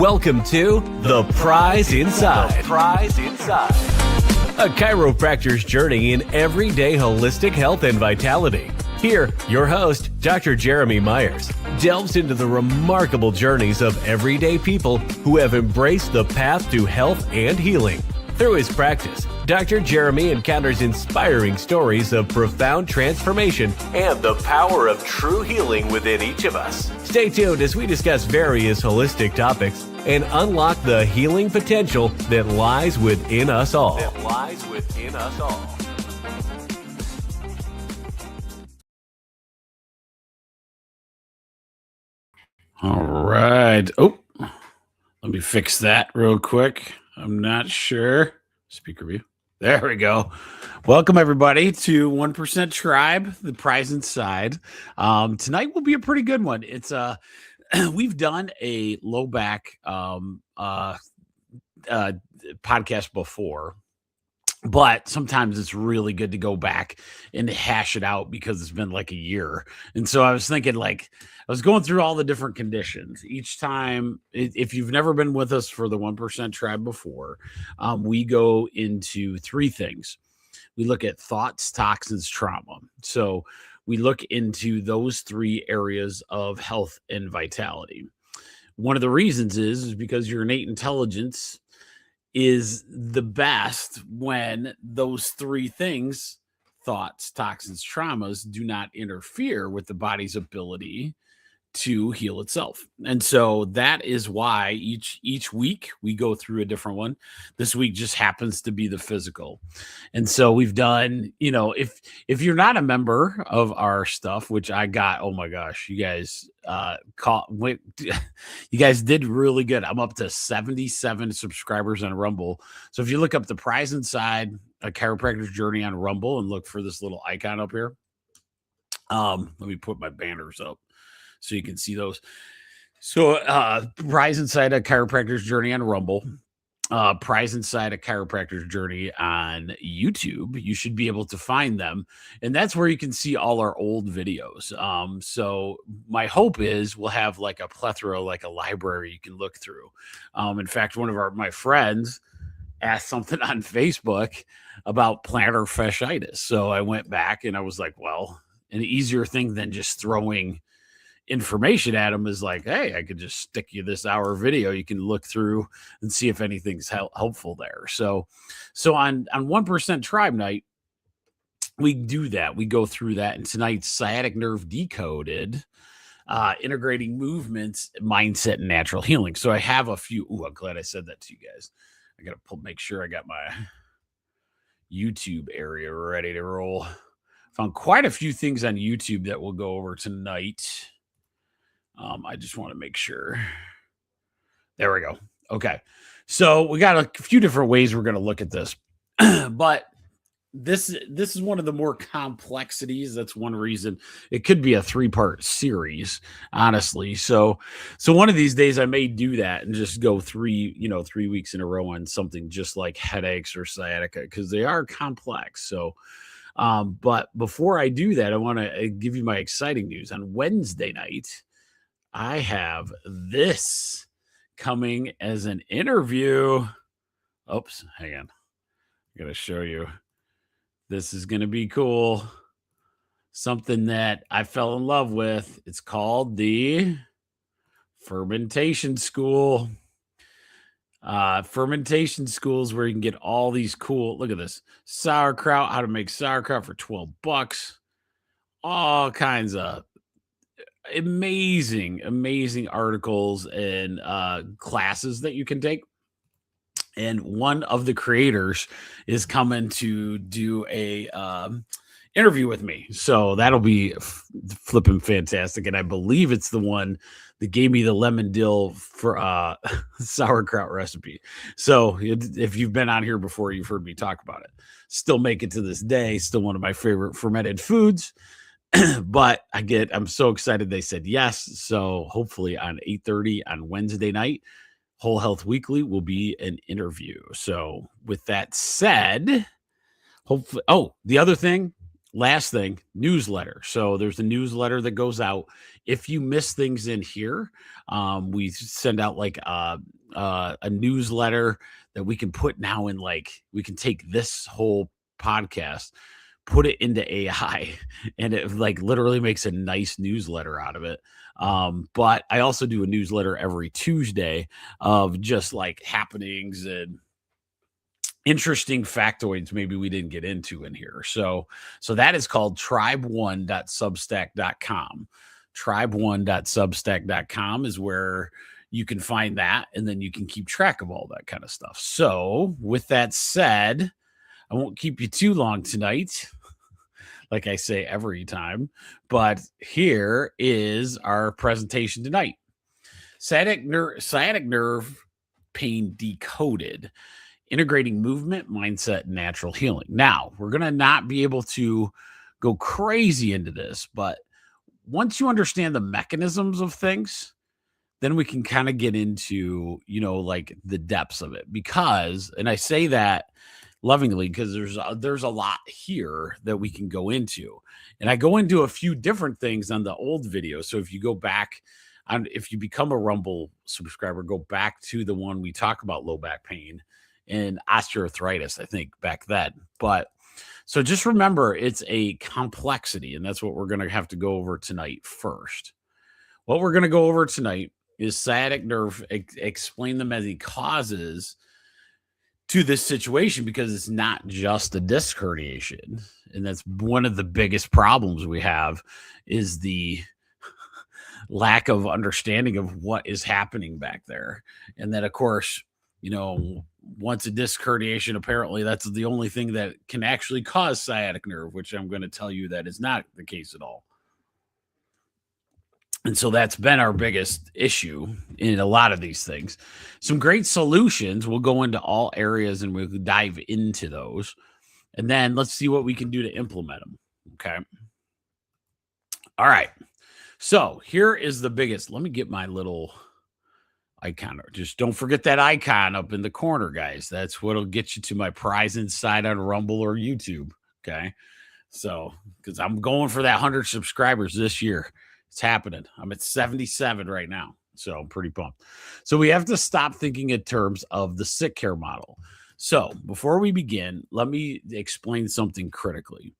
Welcome to The Prize Inside. The Prize Inside. A chiropractor's journey in everyday holistic health and vitality. Here, your host, Dr. Jeromy Myers, delves into the remarkable journeys of everyday people who have embraced the path to health and healing. Through his practice, Dr. Jeromy encounters inspiring stories of profound transformation and the power of true healing within each of us. Stay tuned as we discuss various holistic topics and unlock the healing potential that lies within us all. All right. Oh, let me fix that real quick. I'm not sure. Speaker view. There we go. Welcome, everybody, to 1% Tribe, The Prize Inside. Tonight will be a pretty good one. It's we've done a low back podcast before, but sometimes it's really good to go back and hash it out because it's been like a year. And so I was thinking, like, I was going through all the different conditions each time. If you've never been with us for the 1% Tribe before, we go into three things. We look at thoughts, toxins, trauma. So we look into those three areas of health and vitality. One of the reasons is because your innate intelligence is the best when those three things, thoughts, toxins, traumas, do not interfere with the body's ability to heal itself. And so that is why each week we go through a different one. This week just happens to be the physical. And so we've done, if you're not a member of our stuff, which I got, oh my gosh, you guys you guys did really good. I'm up to 77 subscribers on Rumble. So if you look up The Prize Inside, a chiropractor's journey on Rumble, and look for this little icon up here. Let me put my banners up so you can see those. So Prize Inside, a chiropractor's journey on Rumble. Prize Inside, a chiropractor's journey on YouTube. You should be able to find them. And that's where you can see all our old videos. So my hope is we'll have like a plethora, like a library you can look through. In fact, one of my friends asked something on Facebook about plantar fasciitis. So I went back and I was like, well, an easier thing than just throwing information at them is like, hey, I could just stick you this hour video. You can look through and see if anything's helpful there. So on 1% Tribe Night, we do that. We go through that. And tonight's Sciatic Nerve Decoded, integrating movements, mindset, and natural healing. So I have a few. Ooh, I'm glad I said that to you guys. I got to make sure I got my YouTube area ready to roll. Found quite a few things on YouTube that we'll go over tonight. I just want to make sure. There we go. Okay. So we got a few different ways we're going to look at this. But this is one of the more complexities. That's one reason it could be a 3-part series, honestly. So one of these days I may do that and just go 3 weeks in a row on something just like headaches or sciatica, because they are complex. So but before I do that, I want to give you my exciting news. On Wednesday night, I have this coming as an interview. Oops, hang on. I'm going to show you. This is going to be cool. Something that I fell in love with. It's called the Fermentation School. Fermentation schools where you can get all these cool, look at this, sauerkraut, how to make sauerkraut for $12. All kinds of amazing articles and classes that you can take. And one of the creators is coming to do a interview with me. So that'll be flipping fantastic. And I believe it's the one that gave me the lemon dill for sauerkraut recipe. So if you've been on here before, you've heard me talk about it. Still make it to this day. Still one of my favorite fermented foods. But I'm so excited they said yes. So hopefully on 8:30 on Wednesday night, Whole Health Weekly will be an interview. So with that said, hopefully, the other thing, last thing, newsletter. So there's a newsletter that goes out. If you miss things in here, we send out like a newsletter that we can put now in, like, we can take this whole podcast, put it into AI, and it like literally makes a nice newsletter out of it. But I also do a newsletter every Tuesday of just like happenings and interesting factoids maybe we didn't get into in here. So that is called tribe1.substack.com. Tribe1.substack.com is where you can find that, and then you can keep track of all that kind of stuff. So with that said, I won't keep you too long tonight, like I say every time, but here is our presentation tonight. Sciatic nerve pain decoded, integrating movement, mindset, and natural healing. Now, we're going to not be able to go crazy into this, but once you understand the mechanisms of things, then we can kind of get into, like the depths of it. Because, and I say that lovingly, because there's a lot here that we can go into. And I go into a few different things on the old video. So if you go back, if you become a Rumble subscriber, go back to the one we talk about low back pain and osteoarthritis, I think, back then. But so just remember, it's a complexity, and that's what we're going to have to go over tonight first. What we're going to go over tonight is sciatic nerve, explain the many causes to this situation, because it's not just a disc herniation. And that's one of the biggest problems we have, is the lack of understanding of what is happening back there. And then, of course, once a disc herniation, apparently that's the only thing that can actually cause sciatic nerve, which I'm going to tell you that is not the case at all. And so that's been our biggest issue in a lot of these things. Some great solutions. We'll go into all areas and we'll dive into those. And then let's see what we can do to implement them. Okay. All right. So here is the biggest. Let me get my little icon. Just don't forget that icon up in the corner, guys. That's what'll get you to my prize inside on Rumble or YouTube. Okay. So, because I'm going for that 100 subscribers this year. It's happening. I'm at 77 right now. So I'm pretty pumped. So we have to stop thinking in terms of the sick care model. So before we begin, let me explain something critically.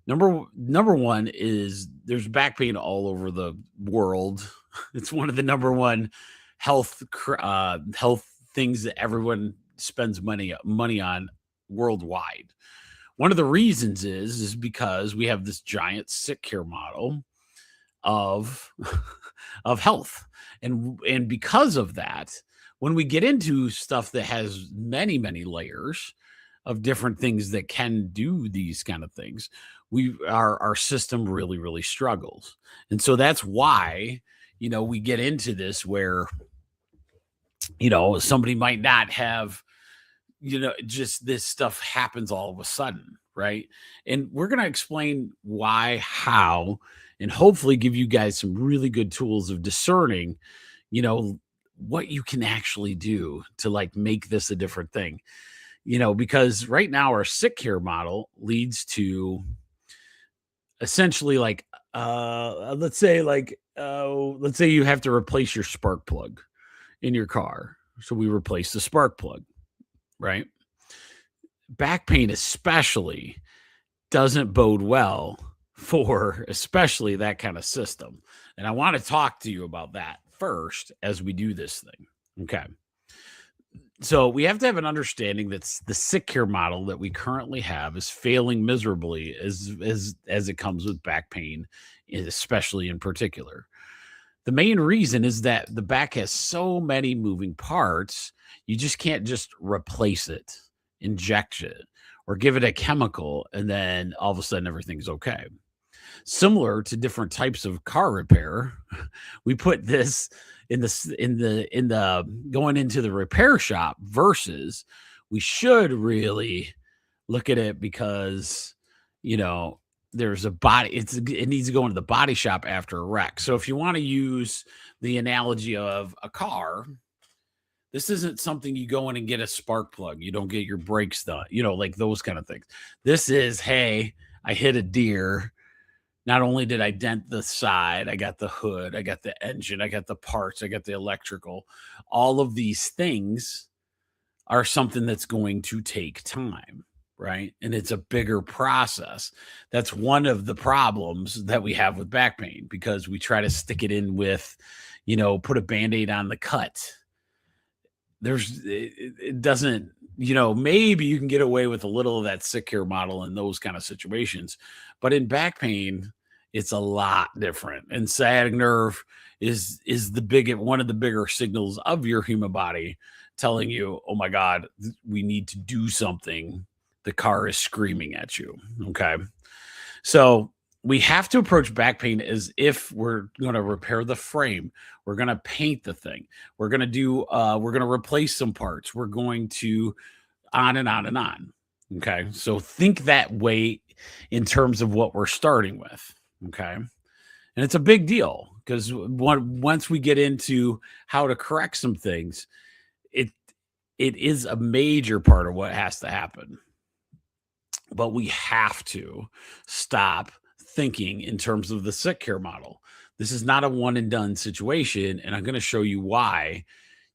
Number one is there's back pain all over the world. It's one of the number one health things that everyone spends money on worldwide. One of the reasons is because we have this giant sick care model of of health, and because of that, when we get into stuff that has many layers of different things that can do these kind of things, our system really struggles. And so that's why, we get into this where, somebody might not have, just this stuff happens all of a sudden, right? And we're going to explain why, how, and hopefully give you guys some really good tools of discerning, what you can actually do to like make this a different thing. Because right now our sick care model leads to essentially like, let's say you have to replace your spark plug in your car. So we replace the spark plug, right? Back pain especially doesn't bode well for especially that kind of system. And I want to talk to you about that first as we do this thing. Okay. So we have to have an understanding that the sick care model that we currently have is failing miserably as it comes with back pain, especially in particular. The main reason is that the back has so many moving parts, you just can't just replace it, inject it, or give it a chemical, and then all of a sudden everything's okay. Similar to different types of car repair, we put this in the going into the repair shop versus we should really look at it because, there's a body, it needs to go into the body shop after a wreck. So if you want to use the analogy of a car, this isn't something you go in and get a spark plug. You don't get your brakes done, like those kind of things. This is, hey, I hit a deer. Not only did I dent the side, I got the hood, I got the engine, I got the parts, I got the electrical. All of these things are something that's going to take time, right? And it's a bigger process. That's one of the problems that we have with back pain because we try to stick it in with, put a Band-Aid on the cut. It doesn't, maybe you can get away with a little of that sick care model in those kind of situations. But in back pain, it's a lot different. And sciatic nerve is one of the bigger signals of your human body telling you, oh my God, we need to do something. The car is screaming at you. Okay. So we have to approach back pain as if we're going to repair the frame. We're going to paint the thing. We're going to replace some parts. We're going to on and on and on. Okay. So think that way in terms of what we're starting with. Okay. And it's a big deal because once we get into how to correct some things, it is a major part of what has to happen. But we have to stop thinking in terms of the sick care model. This is not a one and done situation. And I'm going to show you why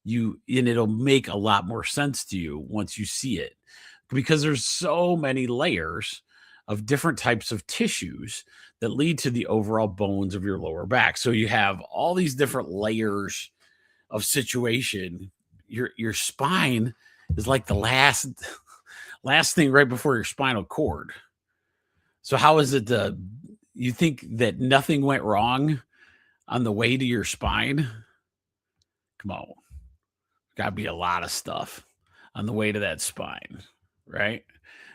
and it'll make a lot more sense to you once you see it, because there's so many layers of different types of tissues that lead to the overall bones of your lower back. So you have all these different layers of situation. Your spine is like the last thing right before your spinal cord. So how is it you think that nothing went wrong on the way to your spine? Come on. Got to be a lot of stuff on the way to that spine, right?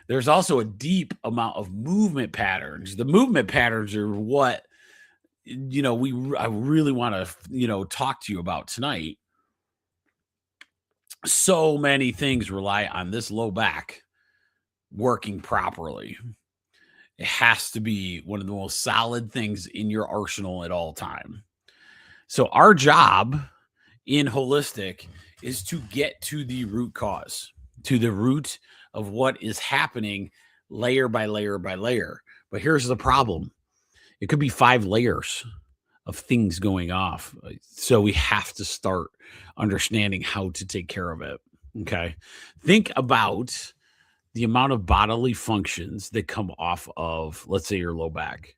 There's also a deep amount of movement patterns. The movement patterns are what, I really want to, talk to you about tonight. So many things rely on this low back working properly. It has to be one of the most solid things in your arsenal at all time. So our job in holistic is to get to the root cause, to the root of what is happening layer by layer by layer. But here's the problem. It could be 5 layers of things going off. So we have to start understanding how to take care of it. Okay. Think about the amount of bodily functions that come off of, let's say, your low back.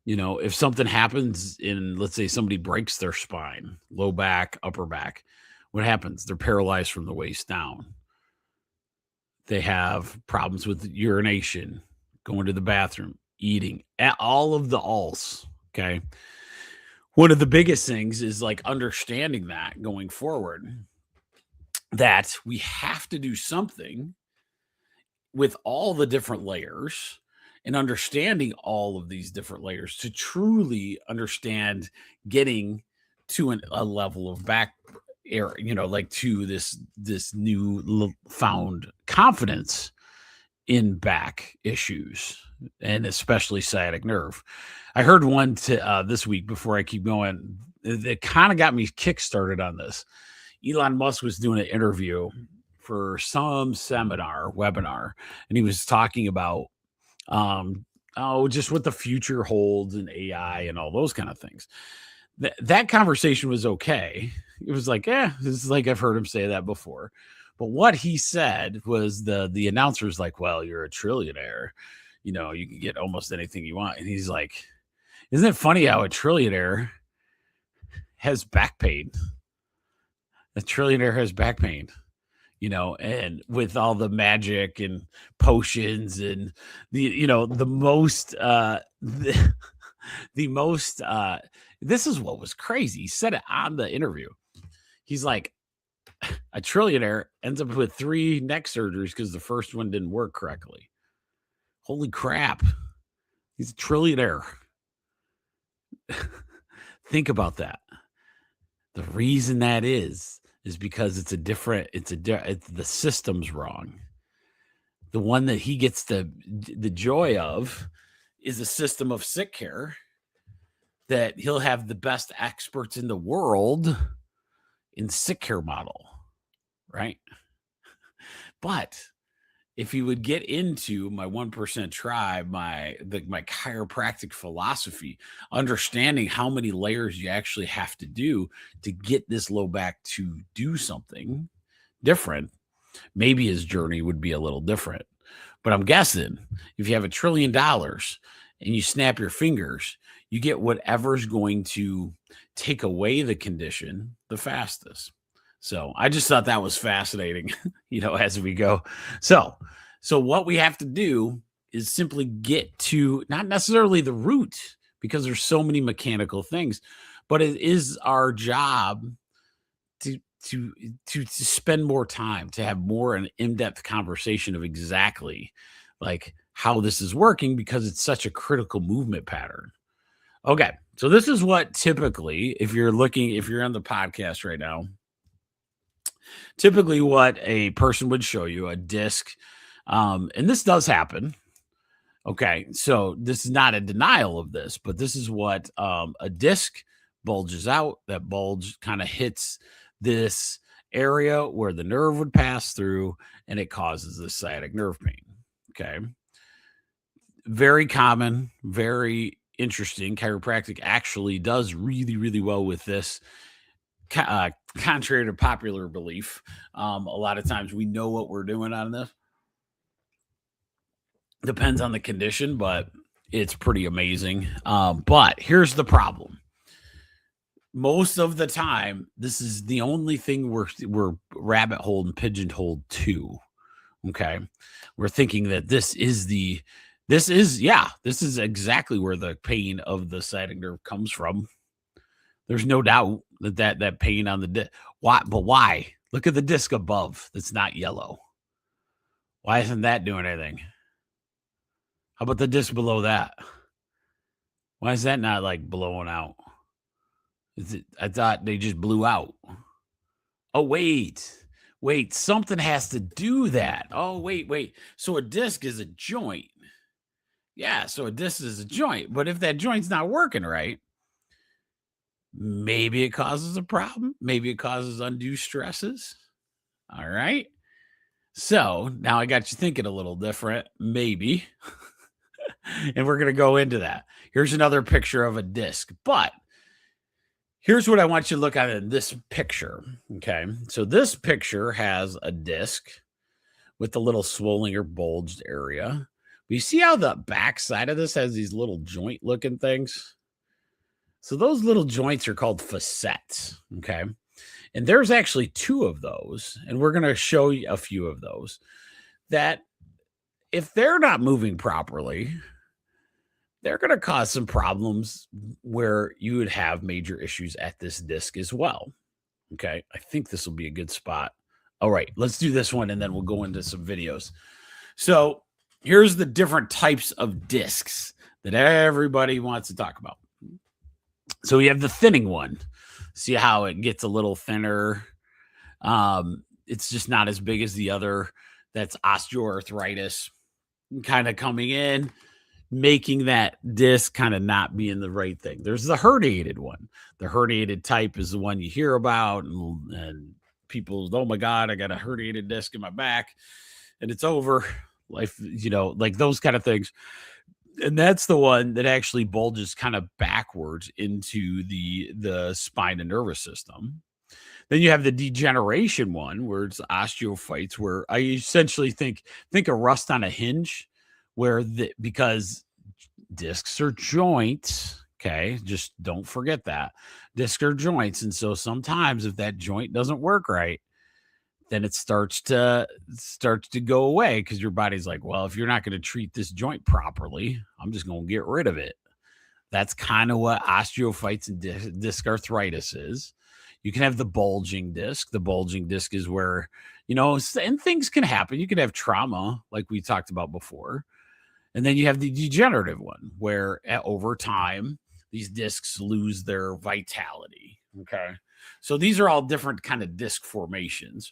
If something happens let's say somebody breaks their spine, low back, upper back, what happens? They're paralyzed from the waist down. They have problems with urination, going to the bathroom, eating, all of the alls. Okay. One of the biggest things is like understanding that going forward, that we have to do something with all the different layers and understanding all of these different layers to truly understand getting to a level of back air, like to this new found confidence in back issues, and especially sciatic nerve. I heard one this week, before I keep going, that kind of got me kickstarted on this. Elon Musk was doing an interview for some webinar, and he was talking about just what the future holds and AI and all those kind of things. That conversation was okay. It was like, this is like, I've heard him say that before. But what he said was the announcer's like, well, you're a trillionaire. You can get almost anything you want. And he's like, isn't it funny how a trillionaire has back pain? A trillionaire has back pain, and with all the magic and potions and the most, this is what was crazy. He said it on the interview. He's like, a trillionaire ends up with 3 neck surgeries because the first one didn't work correctly. Holy crap. He's a trillionaire. Think about that. The reason that is because the system's wrong. The one that he gets the joy of is a system of sick care that he'll have the best experts in the world in sick care model, right? But if you would get into my 1% tribe, my chiropractic philosophy, understanding how many layers you actually have to do to get this low back to do something different, maybe his journey would be a little different. But I'm guessing if you have $1 trillion and you snap your fingers, you get whatever's going to take away the condition the fastest. So I just thought that was fascinating, as we go. So what we have to do is simply get to not necessarily the root, because there's so many mechanical things, but it is our job to spend more time, to have more an in-depth conversation of exactly like how this is working, because it's such a critical movement pattern. Okay. So this is what typically, if you're on the podcast right now, typically what a person would show you, a disc, and this does happen. Okay. So this is not a denial of this, but this is what a disc bulges out. That bulge kind of hits this area where the nerve would pass through, and it causes the sciatic nerve pain. Okay. Very common, very interesting. Chiropractic actually does really, really well with this. Contrary to popular belief, a lot of times we know what we're doing on this. Depends on the condition, but it's pretty amazing. But here's the problem. Most of the time, this is the only thing we're rabbit hole and pigeonholed to. Okay. We're thinking that this is exactly where the pain of the sciatic nerve comes from. There's no doubt that pain on the disc. Why? But why? Look at the disc above that's not yellow. Why isn't that doing anything? How about the disc below that? Why is that not like blowing out? I thought they just blew out. Oh, wait. Something has to do that. Oh, wait. So a disc is a joint. Yeah, so a disc is a joint. But if that joint's not working right, maybe it causes a problem. Maybe it causes undue stresses. All right. So now I got you thinking a little different, maybe. And we're going to go into that. Here's another picture of a disc. But here's what I want you to look at in this picture. Okay. So this picture has a disc with the little swollen or bulged area. But you see how the back side of this has these little joint looking things? So those little joints are called facets, okay? And there's actually 2 of those, and we're going to show you a few of those that if they're not moving properly, they're going to cause some problems where you would have major issues at this disc as well. Okay, I think this will be a good spot. All right, let's do this one and then we'll go into some videos. So here's the different types of discs that everybody wants to talk about. So we have the thinning one. See how it gets a little thinner. It's just not as big as the other. That's osteoarthritis kind of coming in, making that disc kind of not being the right thing. There's the herniated one. The herniated type is the one you hear about, and people, oh my God, I got a herniated disc in my back and it's over. Life, like those kind of things. And that's the one that actually bulges kind of backwards into the spine and nervous system. Then you have the degeneration one, where it's osteophytes, where I essentially think of rust on a hinge, where because discs are joints, okay? Just don't forget that. Discs are joints. And so sometimes if that joint doesn't work right, then it starts to go away because your body's like, well, if you're not going to treat this joint properly, I'm just going to get rid of it. That's kind of what osteophytes and disc arthritis is. You can have the bulging disc. The bulging disc is where, and things can happen. You can have trauma, like we talked about before. And then you have the degenerative one, where over time, these discs lose their vitality. Okay. So these are all different kind of disc formations.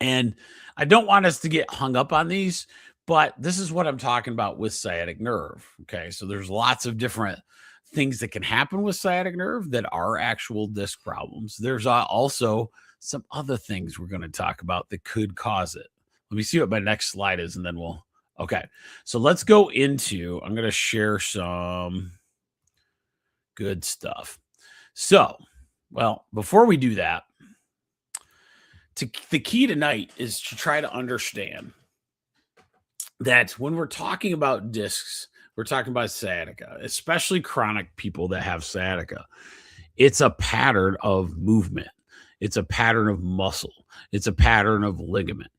And I don't want us to get hung up on these, but this is what I'm talking about with sciatic nerve. Okay. So there's lots of different things that can happen with sciatic nerve that are actual disc problems. There's also some other things we're going to talk about that could cause it. Let me see what my next slide is, and then okay. So let's go into, I'm going to share some good stuff. So, well, before we do that, the key tonight is to try to understand that when we're talking about discs, we're talking about sciatica, especially chronic people that have sciatica. It's a pattern of movement. It's a pattern of muscle. It's a pattern of ligament.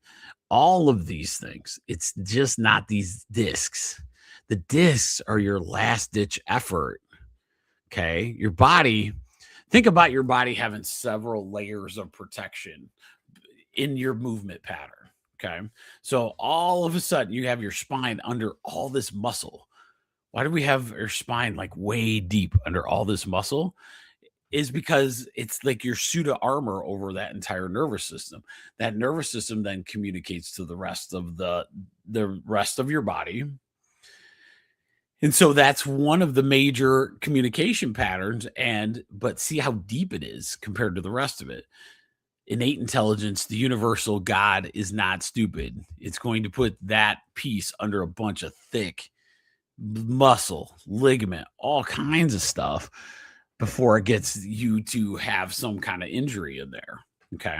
All of these things. It's just not these discs. The discs are your last ditch effort. Okay. Your body, think about your body having several layers of protection in your movement pattern. Okay. So all of a sudden you have your spine under all this muscle. Why do we have your spine like way deep under all this muscle? Is because it's like your suit of armor over that entire nervous system. That nervous system then communicates to the rest of the rest of your body. And so that's one of the major communication patterns. But see how deep it is compared to the rest of it. Innate intelligence, the universal God, is not stupid. It's going to put that piece under a bunch of thick muscle, ligament, all kinds of stuff before it gets you to have some kind of injury in there. Okay.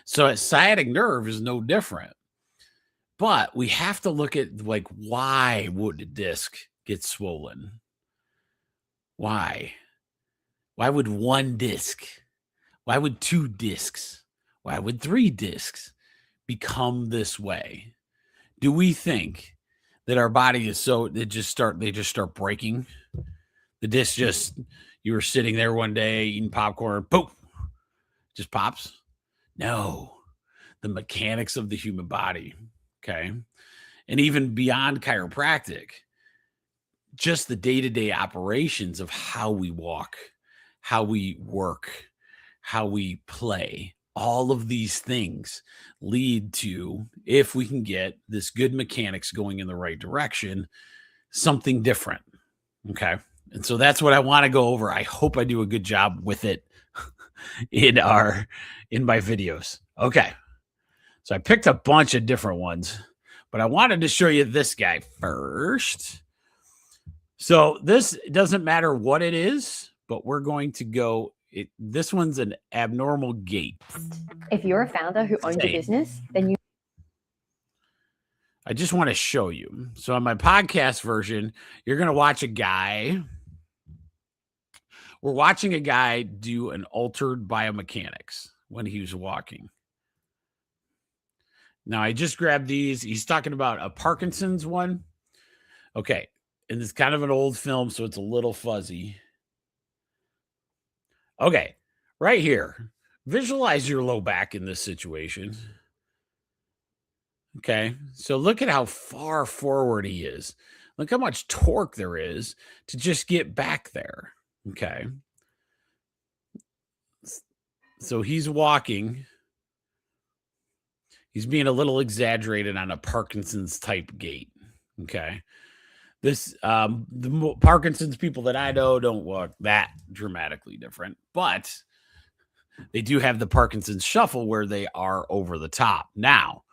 So a sciatic nerve is no different, but we have to look at like, why would the disc get swollen? Why would one disc? Why would 2 discs? Why would 3 discs become this way? Do we think that our body is so they just start breaking? The disc you were sitting there one day eating popcorn, boom, just pops? No. The mechanics of the human body. Okay. And even beyond chiropractic, just the day-to-day operations of how we walk, how we work, how we play, all of these things lead to, if we can get this good mechanics going in the right direction, something different. Okay. And so that's what I want to go over. I hope I do a good job with it in my videos. Okay. So I picked a bunch of different ones, but I wanted to show you this guy first. So this doesn't matter what it is, but we're going to go. This one's an abnormal gait. If you're a founder who owns a business, then you I just want to show you. So on my podcast version, you're going to watch a guy. We're watching a guy do an altered biomechanics when he was walking. Now, I just grabbed these. He's talking about a Parkinson's one. Okay. And it's kind of an old film, so it's a little fuzzy. Okay. Right here. Visualize your low back in this situation. Okay. So look at how far forward he is. Look how much torque there is to just get back there. Okay. So he's walking. He's being a little exaggerated on a Parkinson's type gait. Okay. This, the Parkinson's people that I know don't walk that dramatically different, but they do have the Parkinson's shuffle where they are over the top. Now,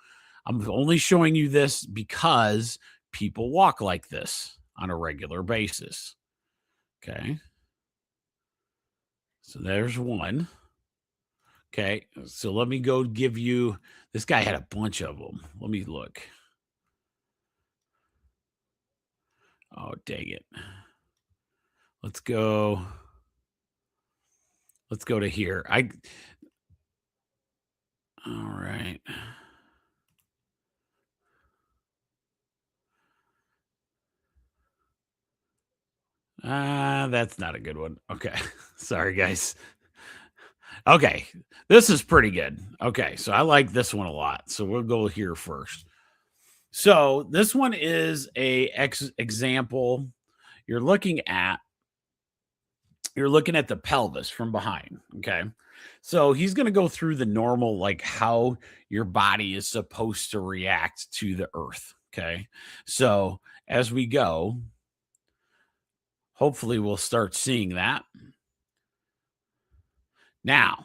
I'm only showing you this because people walk like this on a regular basis. Okay. So there's one. Okay. So let me go give you, this guy had a bunch of them. Let me look. Oh, dang it. Let's go to here. All right. That's not a good one. Okay. Sorry, guys. Okay. This is pretty good. Okay. So I like this one a lot. So we'll go here first. So this one is a example. You're looking at the pelvis from behind. Okay. So he's going to go through the normal, like how your body is supposed to react to the earth. Okay. So as we go, hopefully we'll start seeing that. Now,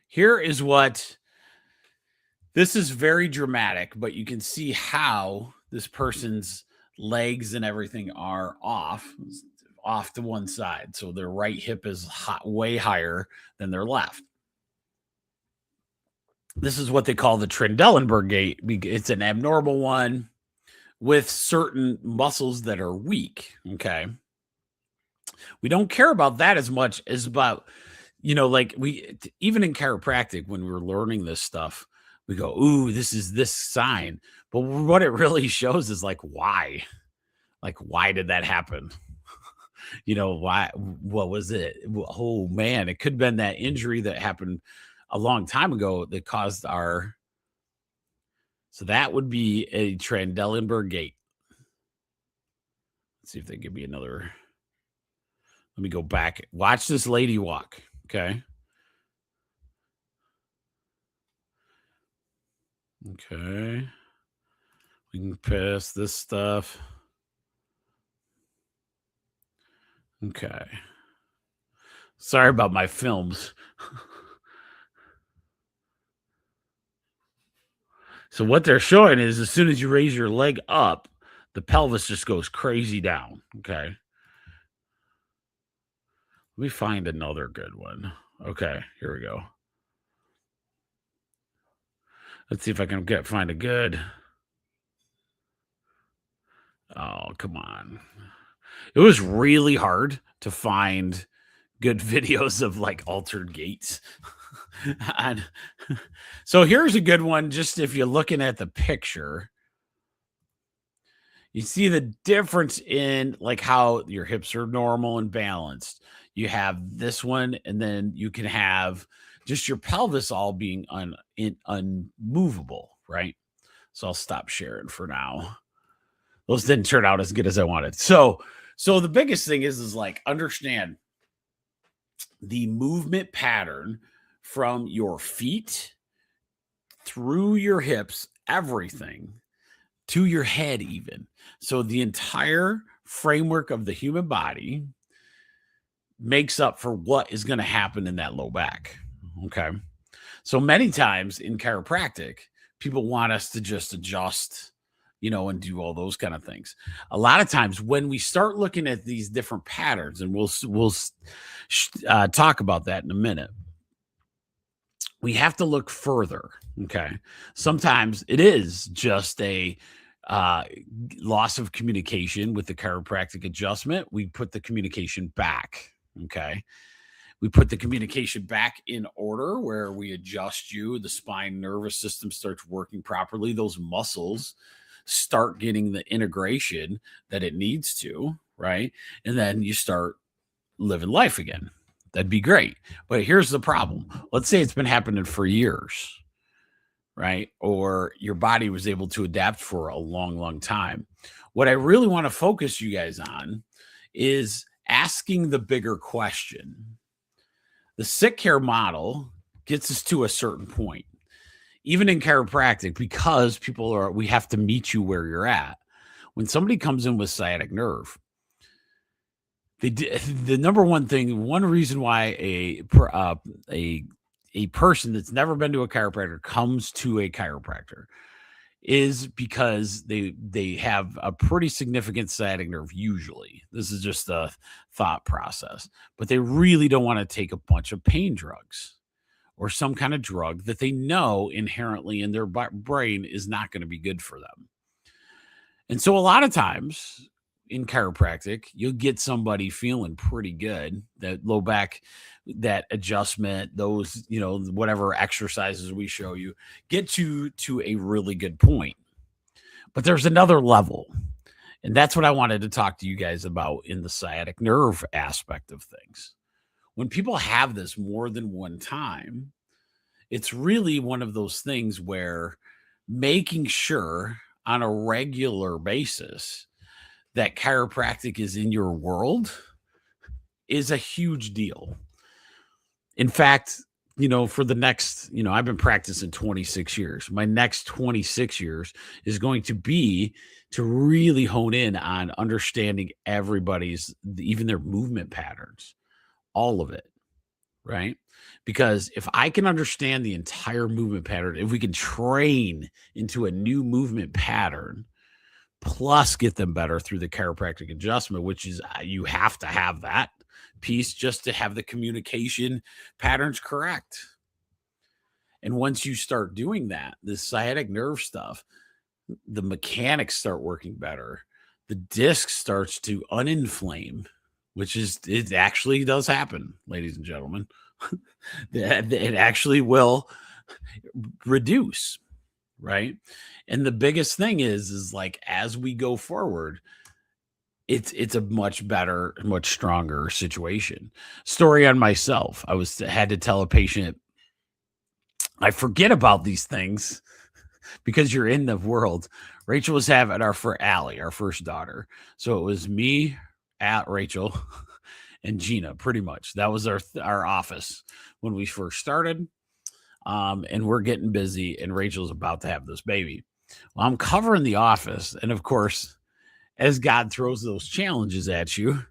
here is what this is very dramatic, but you can see how this person's legs and everything are off to one side. So their right hip is way higher than their left. This is what they call the Trendelenburg gait. It's an abnormal one with certain muscles that are weak. Okay. We don't care about that as much as about, like even in chiropractic, when we were learning this stuff, we go, ooh, this is this sign. But what it really shows is like, why? Like, why did that happen? Why? What was it? Oh, man, it could have been that injury that happened a long time ago that caused our. So that would be a Trendelenburg gait. Let's see if they give me another. Let me go back. Watch this lady walk. Okay. Okay. We can pass this stuff. Okay. Sorry about my films. So what they're showing is as soon as you raise your leg up, the pelvis just goes crazy down. Okay. Let me find another good one. Okay, here we go. Let's see if I can find a good. Oh, come on. It was really hard to find good videos of like altered gaits. And so here's a good one. Just if you're looking at the picture, you see the difference in like how your hips are normal and balanced. You have this one, and then you can have just your pelvis all being unmovable, right? So I'll stop sharing for now. Those didn't turn out as good as I wanted. So the biggest thing is like understand the movement pattern from your feet through your hips, everything to your head, even. So the entire framework of the human body makes up for what is going to happen in that low back. Okay. So many times in chiropractic, people want us to just adjust, and do all those kind of things. A lot of times when we start looking at these different patterns, and we'll talk about that in a minute, we have to look further. Okay. Sometimes it is just a loss of communication with the chiropractic adjustment, we put the communication back. Okay. We put the communication back in order where we adjust you. The spine nervous system starts working properly. Those muscles start getting the integration that it needs to, right? And then you start living life again. That'd be great. But here's the problem. Let's say it's been happening for years, right? Or your body was able to adapt for a long, long time. What I really want to focus you guys on is asking the bigger question. The sick care model gets us to a certain point, even in chiropractic, because we have to meet you where you're at. When somebody comes in with sciatic nerve, the number one reason why a person that's never been to a chiropractor comes to a chiropractor is because they have a pretty significant sciatic nerve. Usually, this is just a thought process, but they really don't want to take a bunch of pain drugs or some kind of drug that they know inherently in their brain is not going to be good for them. And so a lot of times in chiropractic, you'll get somebody feeling pretty good, that low back, that adjustment, those, whatever exercises we show you, get you to a really good point. But there's another level. And that's what I wanted to talk to you guys about in the sciatic nerve aspect of things. When people have this more than one time, it's really one of those things where making sure on a regular basis that chiropractic is in your world is a huge deal. In fact, for the next, I've been practicing 26 years. My next 26 years is going to be to really hone in on understanding everybody's, even their movement patterns, all of it, right? Because if I can understand the entire movement pattern, if we can train into a new movement pattern, plus get them better through the chiropractic adjustment, which is you have to have that piece just to have the communication patterns correct. And once you start doing that, the sciatic nerve stuff, the mechanics start working better. The disc starts to uninflame, which it actually does happen, ladies and gentlemen. It actually will reduce. Right. And the biggest thing is like, as we go forward, it's a much better, much stronger situation. Story on myself. I had to tell a patient, I forget about these things because you're in the world. Rachel was having our first daughter. So it was me, Rachel, and Gina, pretty much. That was our office when we first started. And we're getting busy, and Rachel's about to have this baby. Well, I'm covering the office. And of course, as God throws those challenges at you,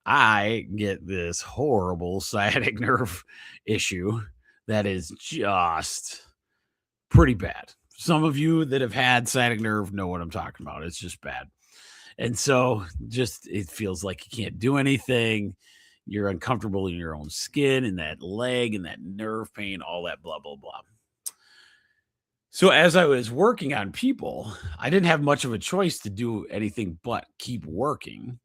I get this horrible sciatic nerve issue that is just pretty bad. Some of you that have had sciatic nerve know what I'm talking about. It's just bad. And so it feels like you can't do anything. You're uncomfortable in your own skin and that leg and that nerve pain, all that blah, blah, blah. So as I was working on people, I didn't have much of a choice to do anything but keep working.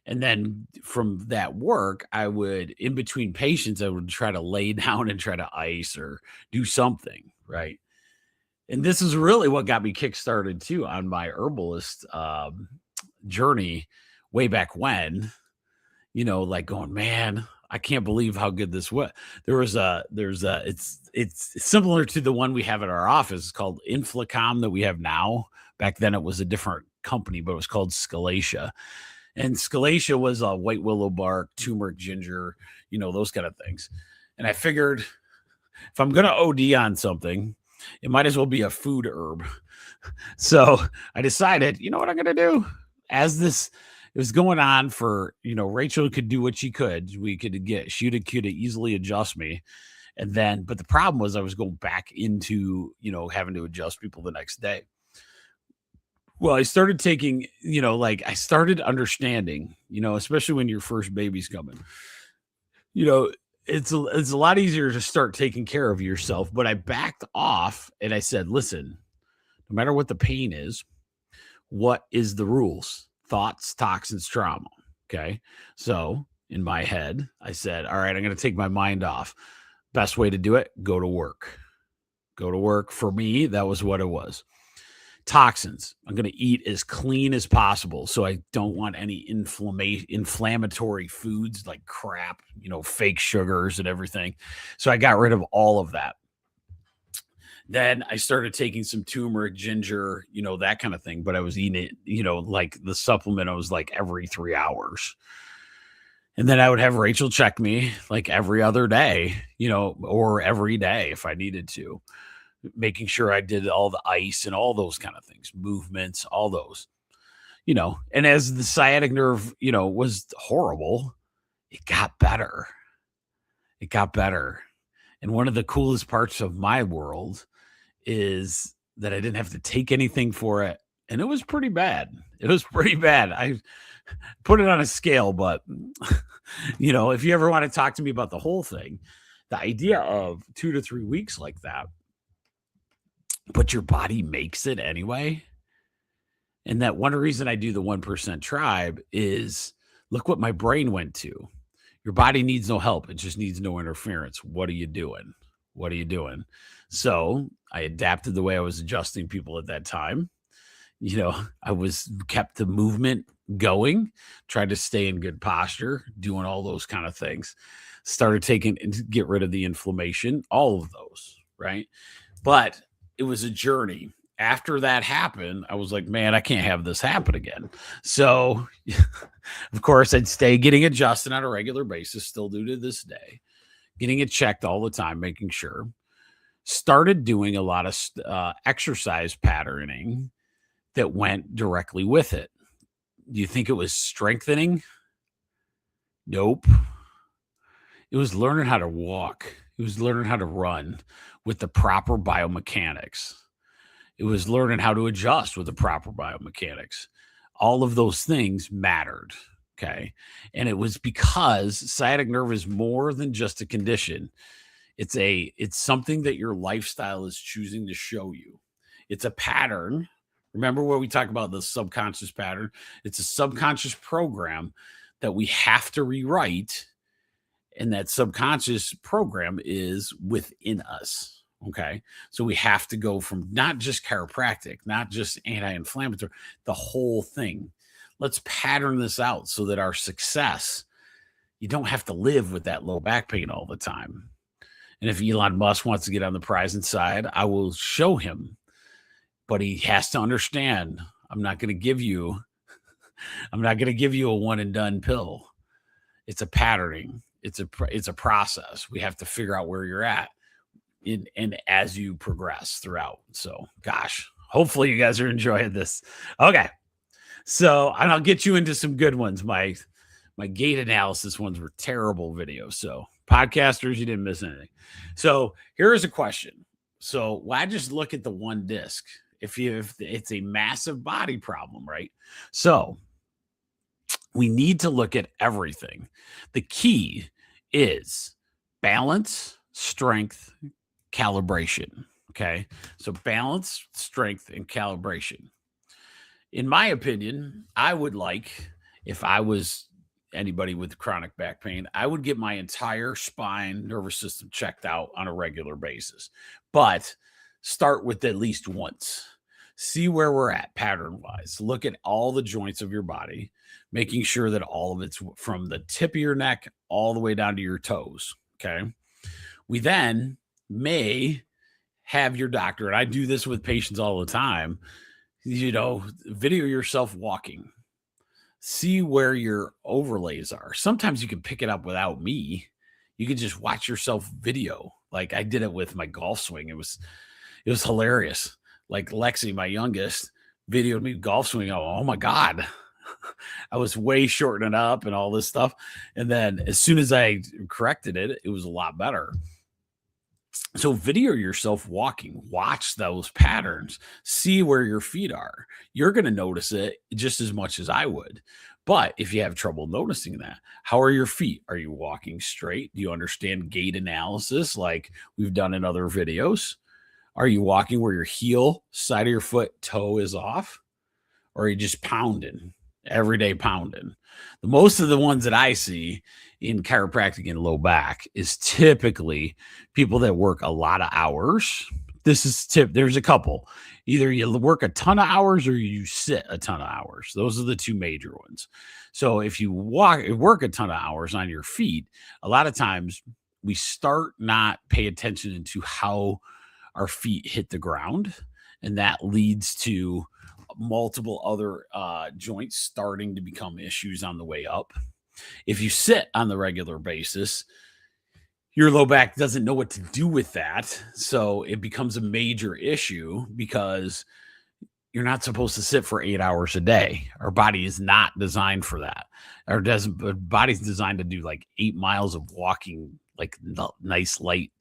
And then from that work, in between patients, I would try to lay down and try to ice or do something, right? And this is really what got me kickstarted too on my herbalist journey way back when. Like going, man, I can't believe how good this was. It's similar to the one we have at our office. It's called Inflicom that we have now. Back then it was a different company, but it was called Scalatia. And Scalatia was a white willow bark, turmeric, ginger, those kind of things. And I figured if I'm going to OD on something, it might as well be a food herb. So I decided, you know what I'm going to do? As this it was going on for, Rachel could do what she could. She could easily adjust me. But the problem was I was going back into, having to adjust people the next day. Well, I started taking, I started understanding, especially when your first baby's coming, it's a lot easier to start taking care of yourself. But I backed off and I said, listen, no matter what the pain is, what is the rules? Thoughts, toxins, trauma. Okay. So in my head, I said, all right, I'm going to take my mind off. Best way to do it, go to work. Go to work. For me, that was what it was. Toxins. I'm going to eat as clean as possible. So I don't want any inflammatory foods like crap, fake sugars and everything. So I got rid of all of that. Then I started taking some turmeric, ginger, that kind of thing. But I was eating it, like the supplement, I was like every 3 hours. And then I would have Rachel check me like every other day, or every day if I needed to, making sure I did all the ice and all those kind of things, movements, all those, and as the sciatic nerve, was horrible, it got better. It got better. And one of the coolest parts of my world is that I didn't have to take anything for it. And it was pretty bad. I put it on a scale, but if you ever want to talk to me about the whole thing, the idea of 2 to 3 weeks like that, but your body makes it anyway. And that one reason I do the 1% tribe is look what my brain went to. Your body needs no help. It just needs no interference. What are you doing? So I adapted the way I was adjusting people at that time. I kept the movement going, tried to stay in good posture, doing all those kind of things, started taking and get rid of the inflammation, all of those. Right. But it was a journey. After that happened, I was like, man, I can't have this happen again. So of course I'd stay getting adjusted on a regular basis, still do to this day, getting it checked all the time, making sure. Started doing a lot of exercise patterning that went directly with it. Do you think it was strengthening? Nope. It was learning how to walk. It was learning how to run with the proper biomechanics. It was learning how to adjust with the proper biomechanics. All of those things mattered. Okay. And it was because sciatic nerve is more than just a condition. It's something that your lifestyle is choosing to show you. It's a pattern. Remember what we talk about, the subconscious pattern? It's a subconscious program that we have to rewrite. And that subconscious program is within us. Okay. So we have to go from not just chiropractic, not just anti-inflammatory, the whole thing. Let's pattern this out so that our success, you don't have to live with that low back pain all the time. And if Elon Musk wants to get on the prize side, I will show him. But he has to understand, I'm not going to give you a one and done pill. It's a patterning. It's a process. We have to figure out where you're at and as you progress throughout. So, gosh, hopefully you guys are enjoying this. Okay. So, and I'll get you into some good ones. My gait analysis ones were terrible videos. So, podcasters, you didn't miss anything. So, here is a question. So, why just look at the one disc? If it's a massive body problem, right? So, we need to look at everything. The key is balance, strength, calibration. Okay. So balance, strength, and calibration. In my opinion, I would like, if I was anybody with chronic back pain, I would get my entire spine, nervous system checked out on a regular basis, but start with at least once. See where we're at pattern wise. Look at all the joints of your body, making sure that all of it's from the tip of your neck all the way down to your toes. Okay. We then may have your doctor, and I do this with patients all the time, video yourself walking. See where your overlays are. Sometimes you can pick it up without me. You can just watch yourself video. Like I did it with my golf swing. It was hilarious. Like Lexi, my youngest, videoed me golf swing. Oh my God. I was way shortening up and all this stuff. And then as soon as I corrected it, it was a lot better. So video yourself walking, watch those patterns, see where your feet are. You're going to notice it just as much as I would. But if you have trouble noticing that, how are your feet? Are you walking straight? Do you understand gait analysis like we've done in other videos? Are you walking where your heel, side of your foot, toe is off? or are you just pounding, everyday pounding? The most of the ones that I see in chiropractic and low back is typically people that work a lot of hours. There's a couple. Either you work a ton of hours or you sit a ton of hours. Those are the two major ones. So if you work a ton of hours on your feet, a lot of times we start not pay attention into how our feet hit the ground, and that leads to multiple other joints starting to become issues on the way up. If you sit on the regular basis, your low back doesn't know what to do with that. So it becomes a major issue because you're not supposed to sit for 8 hours a day. Our body is not designed for that. Our body's designed to do like 8 miles of walking, like nice light,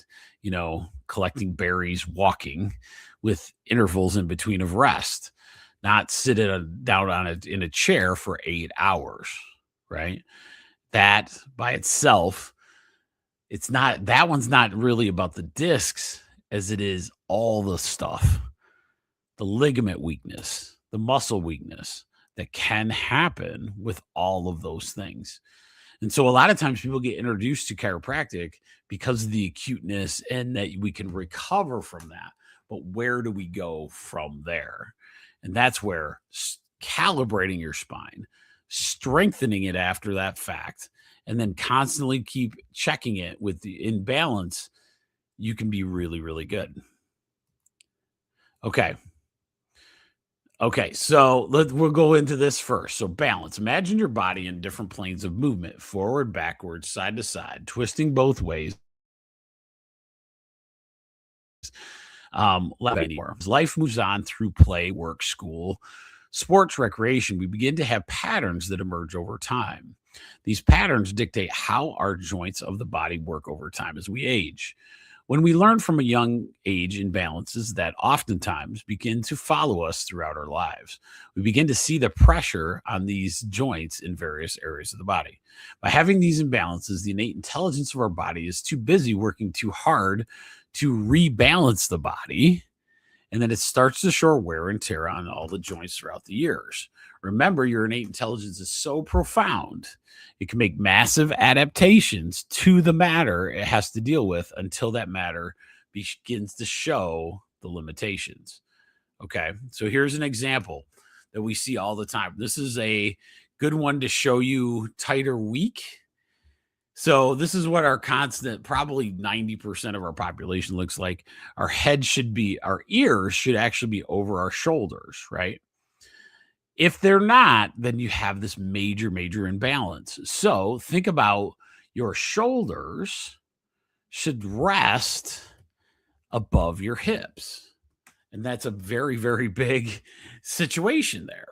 collecting berries, walking with intervals in between of rest, not sit down in a chair for 8 hours, right? That by itself, that one's not really about the discs as it is all the stuff, the ligament weakness, the muscle weakness that can happen with all of those things. And so a lot of times people get introduced to chiropractic because of the acuteness and that we can recover from that. But where do we go from there? And that's where calibrating your spine, strengthening it after that fact, and then constantly keep checking it with the imbalance, you can be really, really good. Okay, so we'll go into this first. So balance. Imagine your body in different planes of movement, forward, backwards, side to side, twisting both ways. Life moves on through play, work, school, sports, recreation. We begin to have patterns that emerge over time. These patterns dictate how our joints of the body work over time as we age. When we learn from a young age imbalances that oftentimes begin to follow us throughout our lives, we begin to see the pressure on these joints in various areas of the body. By having these imbalances, the innate intelligence of our body is too busy working too hard to rebalance the body, and then it starts to show wear and tear on all the joints throughout the years. Remember, your innate intelligence is so profound, it can make massive adaptations to the matter it has to deal with until that matter begins to show the limitations. Okay, so here's an example that we see all the time. This is a good one to show you tight or weak. So this is what our constant, probably 90% of our population looks like. Our ears should actually be over our shoulders, right? If they're not, then you have this major, major imbalance. So think about your shoulders should rest above your hips. And that's a very, very big situation there.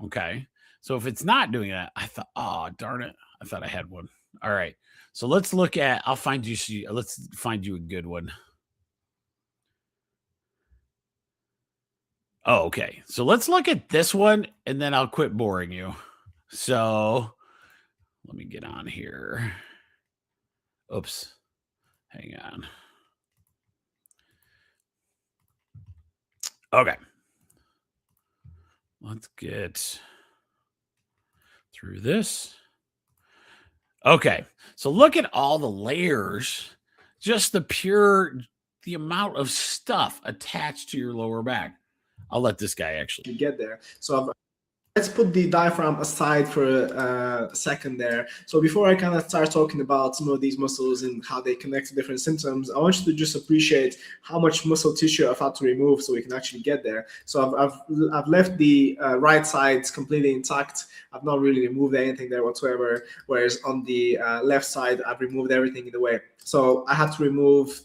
Okay. So if it's not doing that, I thought, oh, darn it. I thought I had one. All right. So let's look at, let's find you a good one. Oh, okay. So let's look at this one and then I'll quit boring you. So let me get on here. Oops. Hang on. Okay. Let's get through this. Okay. So look at all the layers, just the amount of stuff attached to your lower back. I'll let this guy actually get there. So let's put the diaphragm aside for a second there. So before I kind of start talking about some of these muscles and how they connect to different symptoms, I want you to just appreciate how much muscle tissue I've had to remove so we can actually get there. So I've left the right side completely intact. I've not really removed anything there whatsoever. Whereas on the left side, I've removed everything in the way. So I had to remove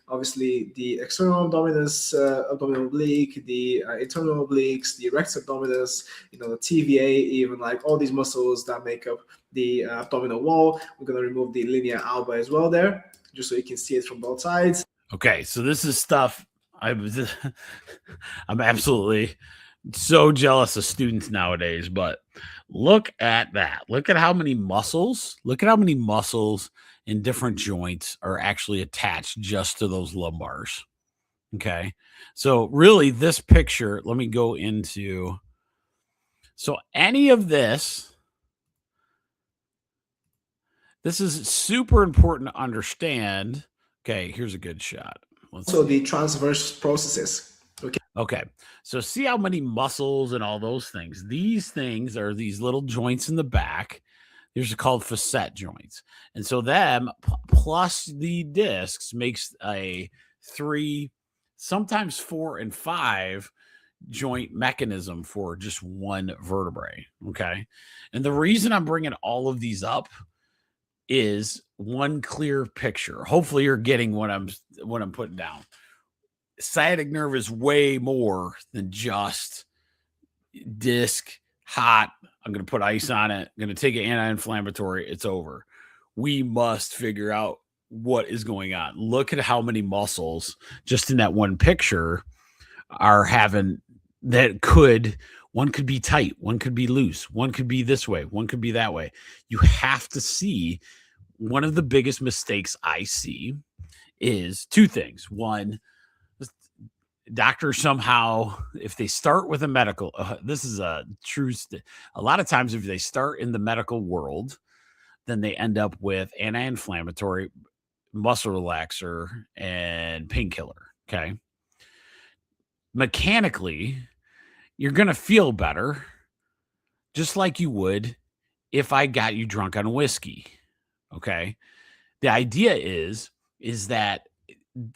obviously the external abdominis, abdominal oblique, the internal obliques, the rectus abdominis, the TVA, even like all these muscles that make up the abdominal wall. We're going to remove the linea alba as well there, just so you can see it from both sides. Okay, so this is stuff I'm absolutely so jealous of students nowadays, but look at that. Look at how many muscles in different joints are actually attached just to those lumbars. Okay. So really this picture, let me go into So any of this is super important to understand. Okay, here's a good shot. So the transverse processes. Okay, so see how many muscles and all those things. These things are these little joints in the back. These are called facet joints. And so them plus the discs makes a 3, sometimes 4 and 5 joint mechanism for just one vertebrae. Okay. And the reason I'm bringing all of these up is one clear picture. Hopefully you're getting what I'm putting down. Sciatic nerve is way more than just disc, hot. I'm going to put ice on it. I'm going to take an anti-inflammatory. It's over. We must figure out what is going on. Look at how many muscles just in that one picture are having that one could be tight, one could be loose, one could be this way, one could be that way. You have to see. One of the biggest mistakes I see is 2 things. One, doctors somehow, if they start with a medical, this is a true, a lot of times if they start in the medical world, then they end up with anti-inflammatory, muscle relaxer, and painkiller. Okay. Mechanically, you're going to feel better just like you would if I got you drunk on whiskey. Okay. The idea is that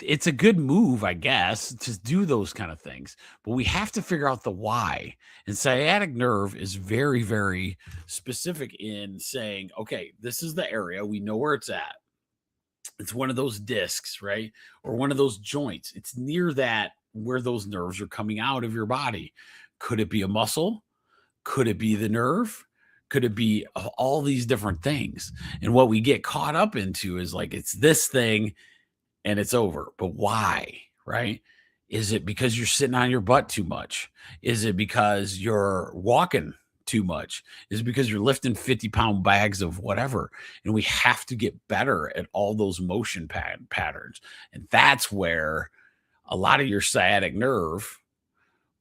it's a good move, I guess, to do those kind of things, but we have to figure out the why. And sciatic nerve is very, very specific in saying, okay, this is the area. We know where it's at. It's one of those discs, right? Or one of those joints. It's near that where those nerves are coming out of your body. Could it be a muscle? Could it be the nerve? Could it be all these different things? And what we get caught up into is like, it's this thing and it's over. But why, right? Is it because you're sitting on your butt too much? Is it because you're walking too much? Is it because you're lifting 50-pound bags of whatever? And we have to get better at all those motion patterns. And that's where a lot of your sciatic nerve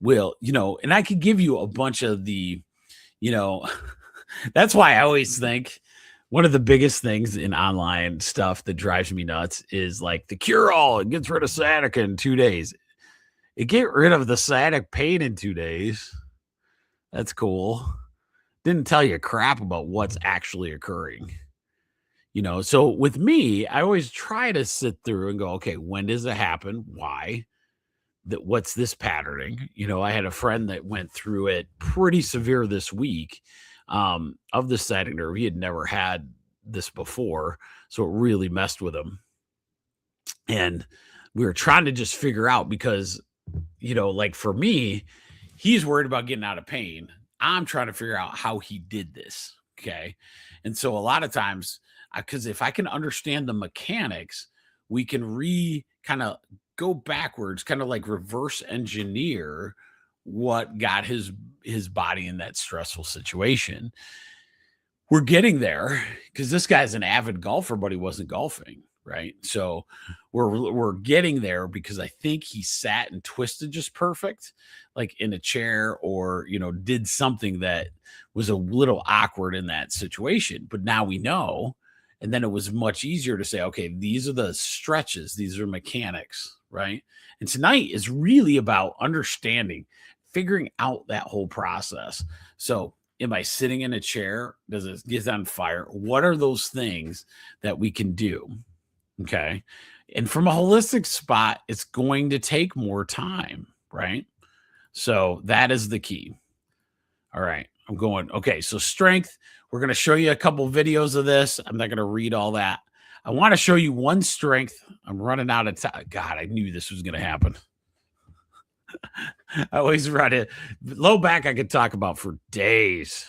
will, and I could give you a bunch of the, that's why I always think one of the biggest things in online stuff that drives me nuts is like the cure-all. It gets rid of sciatica in 2 days. It get rid of the sciatic pain in 2 days. That's cool. Didn't tell you crap about what's actually occurring. So with me, I always try to sit through and go, okay, when does it happen? Why? What's this patterning? I had a friend that went through it pretty severe this week of the sciatic nerve. He had never had this before, so it really messed with him. And we were trying to just figure out because, like for me, he's worried about getting out of pain. I'm trying to figure out how he did this. Okay. And so a lot of times, because if I can understand the mechanics, we can kind of go backwards, kind of like reverse engineer what got his body in that stressful situation. We're getting there because this guy's an avid golfer, but he wasn't golfing, right? So we're getting there because I think he sat and twisted just perfect, like in a chair, or did something that was a little awkward in that situation. But now we know, and then it was much easier to say, okay, these are the stretches, these are mechanics, right? And tonight is really about understanding, figuring out that whole process. So am I sitting in a chair? Does it get on fire? What are those things that we can do? Okay. And from a holistic spot, it's going to take more time, right? So that is the key. All right. I'm going, okay. So strength, we're going to show you a couple videos of this. I'm not going to read all that. I want to show you one strength. I'm running out of time. God, I knew this was going to happen. I always run it. Low back I could talk about for days.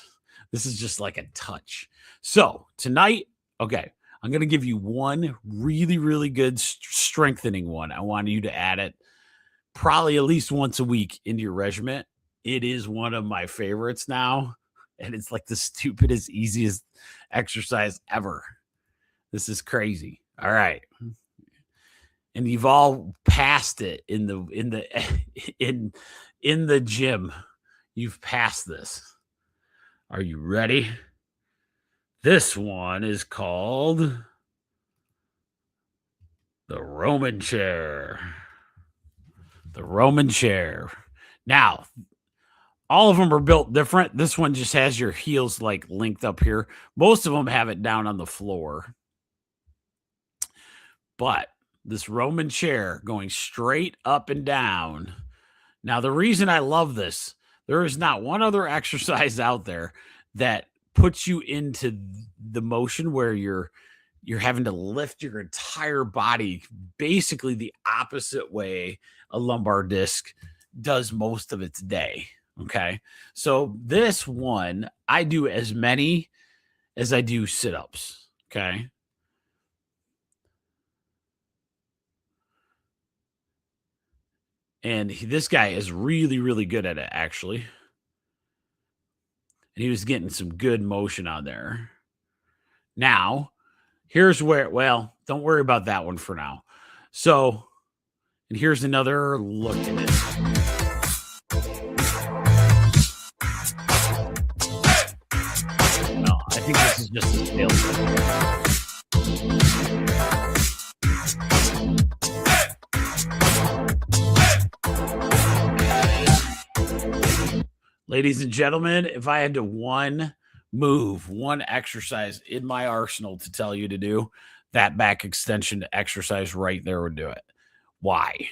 This is just like a touch. So tonight, okay, I'm going to give you one really, really good strengthening one. I want you to add it probably at least once a week into your regimen. It is one of my favorites now. And it's like the stupidest, easiest exercise ever. This is crazy. All right. And you've all passed it in the gym. You've passed this. Are you ready? This one is called the Roman chair. The Roman chair. Now, all of them are built different. This one just has your heels like linked up here. Most of them have it down on the floor. But this Roman chair going straight up and down. Now, the reason I love this, there is not one other exercise out there that puts you into the motion where you're having to lift your entire body basically the opposite way a lumbar disc does most of its day. Okay. So this one, I do as many as I do sit-ups. Okay. And this guy is really, really good at it, actually. And he was getting some good motion on there. Now, here's where, well, don't worry about that one for now. So, and here's another look at it. No, I think this is just a failure. Ladies and gentlemen, if I had to one exercise in my arsenal to tell you to do, that back extension exercise right there would do it. Why?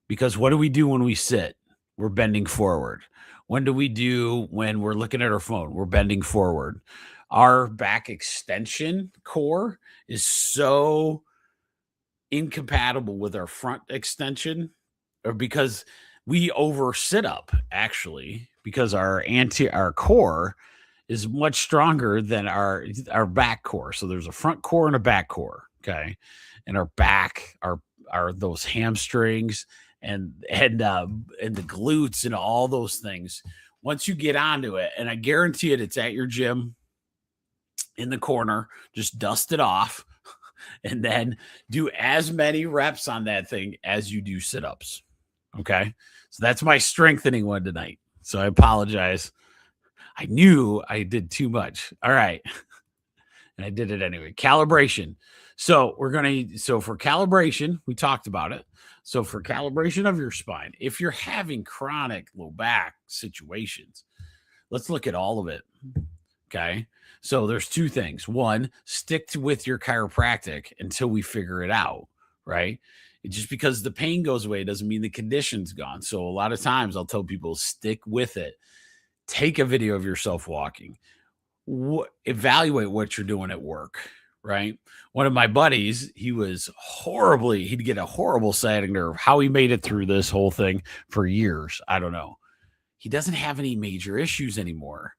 Because what do we do when we sit? We're bending forward. When do we do when we're looking at our phone? We're bending forward. Our back extension core is so incompatible with our front extension, or because we over sit up actually, because our core is much stronger than our back core. So there's a front core and a back core. Okay. And our back are those hamstrings and the glutes and all those things. Once you get onto it, and I guarantee it's at your gym in the corner, just dust it off and then do as many reps on that thing as you do sit-ups. Okay. So that's my strengthening one tonight. So I apologize. I knew I did too much. All right. And I did it anyway. Calibration. So for calibration, we talked about it. So for calibration of your spine, if you're having chronic low back situations, let's look at all of it. Okay. So there's two things. One, stick with your chiropractic until we figure it out. Right. Just because the pain goes away doesn't mean the condition's gone. So a lot of times I'll tell people, stick with it. Take a video of yourself walking. Evaluate what you're doing at work, right? One of my buddies, he'd get a horrible sciatic nerve. How he made it through this whole thing for years, I don't know. He doesn't have any major issues anymore.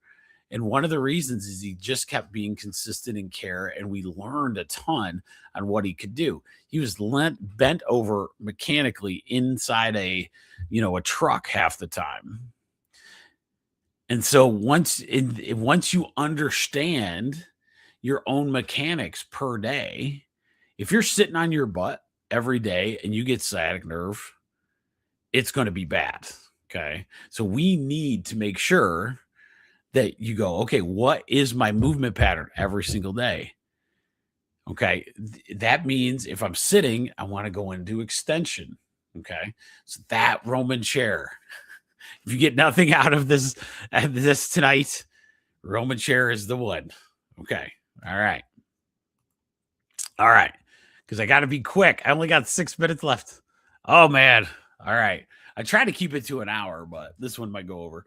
And one of the reasons is he just kept being consistent in care, and we learned a ton on what he could do. He was bent over mechanically inside a truck half the time. And so once you understand your own mechanics per day, if you're sitting on your butt every day and you get sciatic nerve, it's going to be bad. Okay. So we need to make sure that you go, okay, what is my movement pattern every single day? Okay. That means if I'm sitting, I want to go into extension. Okay. So that Roman chair, if you get nothing out of this tonight, Roman chair is the one. Okay. All right. Because I got to be quick. I only got 6 minutes left. Oh, man. All right. I try to keep it to an hour, but this one might go over.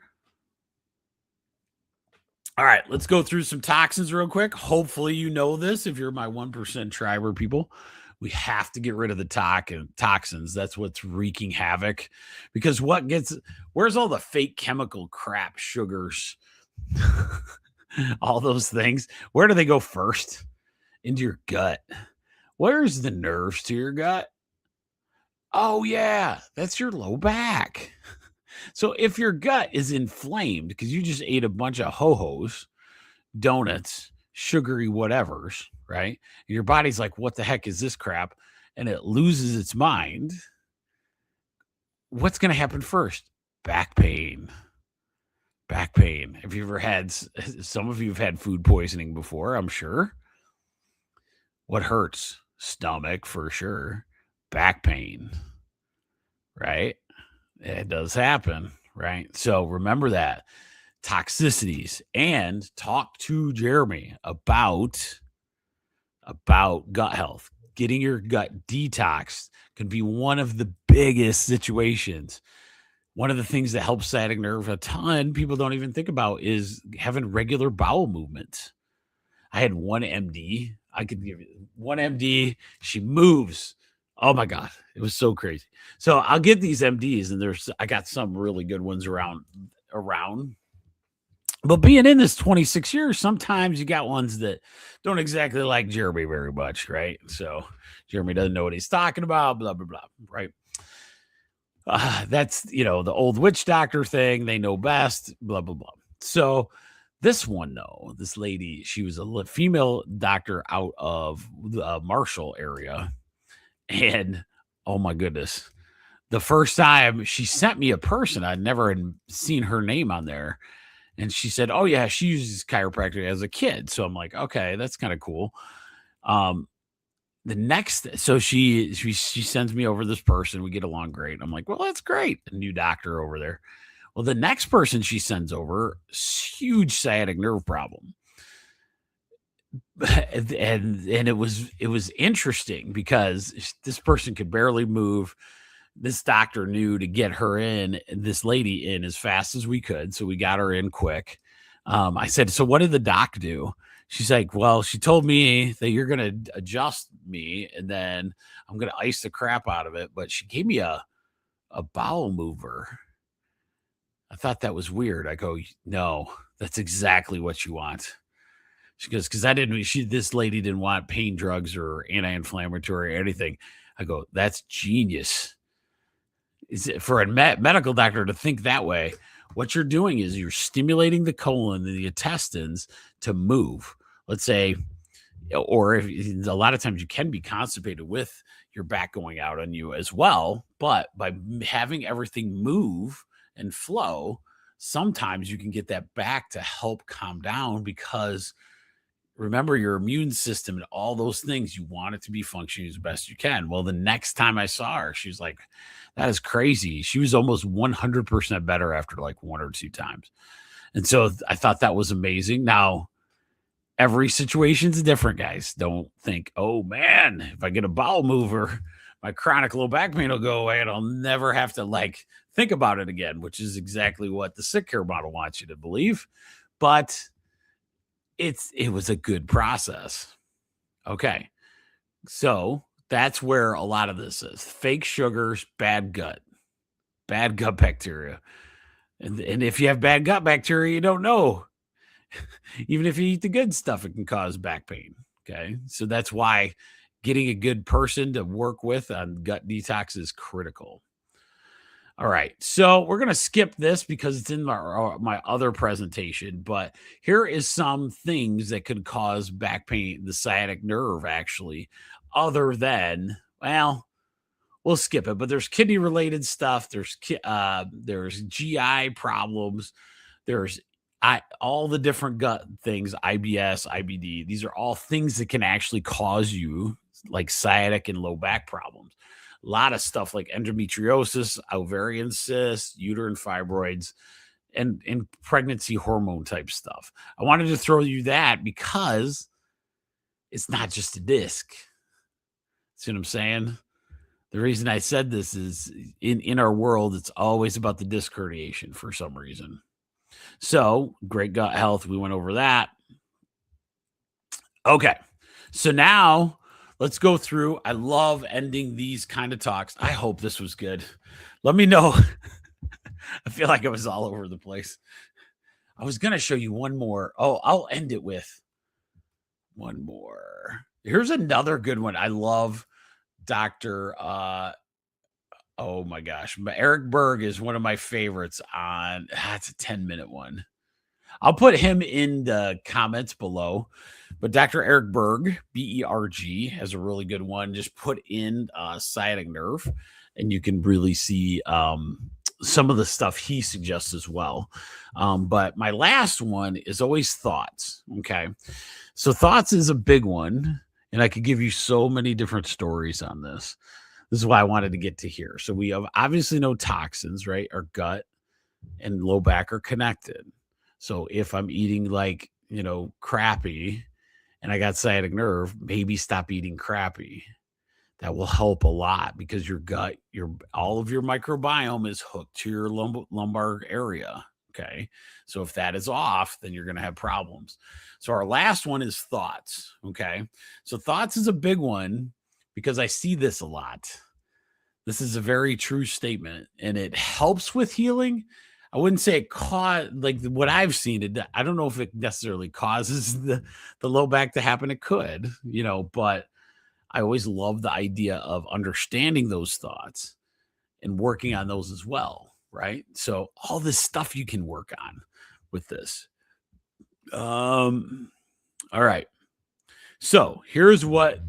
All right. Let's go through some toxins real quick. Hopefully you know this. If you're my 1% triber people, we have to get rid of the toxins. That's what's wreaking havoc. Because where's all the fake chemical crap, sugars, all those things? Where do they go first? Into your gut. Where's the nerves to your gut? Oh, yeah, that's your low back. So if your gut is inflamed because you just ate a bunch of ho-hos, donuts, sugary whatevers, right? And your body's like, what the heck is this crap? And it loses its mind. What's going to happen first? Back pain. Back pain. Have you ever had, some of you have had food poisoning before, I'm sure. What hurts? Stomach for sure. Back pain, right? It does happen, right? So remember that. Toxicities, and talk to Jeromy about gut health. Getting your gut detoxed can be one of the biggest situations. One of the things that helps sciatic nerve a ton, people don't even think about, is having regular bowel movements. I had one MD. I could give you one MD. She moves. Oh my God. It was so crazy. So I'll get these MDs, and I got some really good ones around. But being in this 26 years, sometimes you got ones that don't exactly like Jeromy very much, right? So Jeromy doesn't know what he's talking about, blah, blah, blah, right? That's, the old witch doctor thing. They know best, blah, blah, blah. So this one, though, this lady, she was a female doctor out of the Marshall area. And oh my goodness, the first time she sent me a person, I'd never seen her name on there. And she said, oh, yeah, she uses chiropractic as a kid. So I'm like, okay, that's kind of cool. So she sends me over this person. We get along great. I'm like, well, that's great. A new doctor over there. Well, the next person she sends over, huge sciatic nerve problem. And it was interesting because this person could barely move. This doctor knew to get this lady in as fast as we could. So we got her in quick. I said, so what did the doc do? She's like, well, she told me that you're going to adjust me and then I'm going to ice the crap out of it. But she gave me a bowel mover. I thought that was weird. I go, no, that's exactly what you want. She goes, because this lady didn't want pain drugs or anti-inflammatory or anything. I go, that's genius. Is it for a medical doctor to think that way? What you're doing is you're stimulating the colon and the intestines to move. Let's say, or if, a lot of times you can be constipated with your back going out on you as well. But by having everything move and flow, sometimes you can get that back to help calm down, because remember, your immune system and all those things, you want it to be functioning as best you can. Well, the next time I saw her, she was like, that is crazy. She was almost 100% better after like one or two times. And so I thought that was amazing. Now, every situation's different, guys. Don't think, oh man, if I get a bowel mover, my chronic low back pain will go away and I'll never have to think about it again, which is exactly what the sick care model wants you to believe. But it was a good process. Okay. So that's where a lot of this is. Fake sugars, bad gut bacteria. And if you have bad gut bacteria, you don't know. Even if you eat the good stuff, it can cause back pain. Okay. So that's why getting a good person to work with on gut detox is critical. All right, so we're going to skip this because it's in my other presentation, but here is some things that could cause back pain, the sciatic nerve, actually, other than, well, we'll skip it, but there's kidney-related stuff, there's GI problems, there's all the different gut things, IBS, IBD. These are all things that can actually cause you like sciatic and low back problems. A lot of stuff like endometriosis, ovarian cysts, uterine fibroids, and pregnancy hormone type stuff. I wanted to throw you that because it's not just a disc. See what I'm saying? The reason I said this is in our world, it's always about the disc herniation for some reason. So great gut health. We went over that. Okay. So now let's go through. I love ending these kind of talks. I hope this was good. Let me know. I feel like I was all over the place. I was going to show you one more. Oh, I'll end it with one more. Here's another good one. I love Dr. Oh my gosh. Eric Berg is one of my favorites on, it's a 10-minute one. I'll put him in the comments below. But Dr. Eric Berg, B-E-R-G, has a really good one. Just put in sciatic nerve, and you can really see some of the stuff he suggests as well. But my last one is always thoughts. Okay. So thoughts is a big one. And I could give you so many different stories on this. This is why I wanted to get to here. So we have obviously know toxins, right? Our gut and low back are connected. So if I'm eating like, crappy and I got sciatic nerve, maybe stop eating crappy. That will help a lot because your gut, all of your microbiome is hooked to your lumbar area. Okay. So if that is off, then you're going to have problems. So our last one is thoughts. Okay. So thoughts is a big one because I see this a lot. This is a very true statement and it helps with healing. I wouldn't say it like what I've seen. I don't know if it necessarily causes the low back to happen. It could, but I always love the idea of understanding those thoughts and working on those as well, right? So all this stuff you can work on with this. All right. So here's what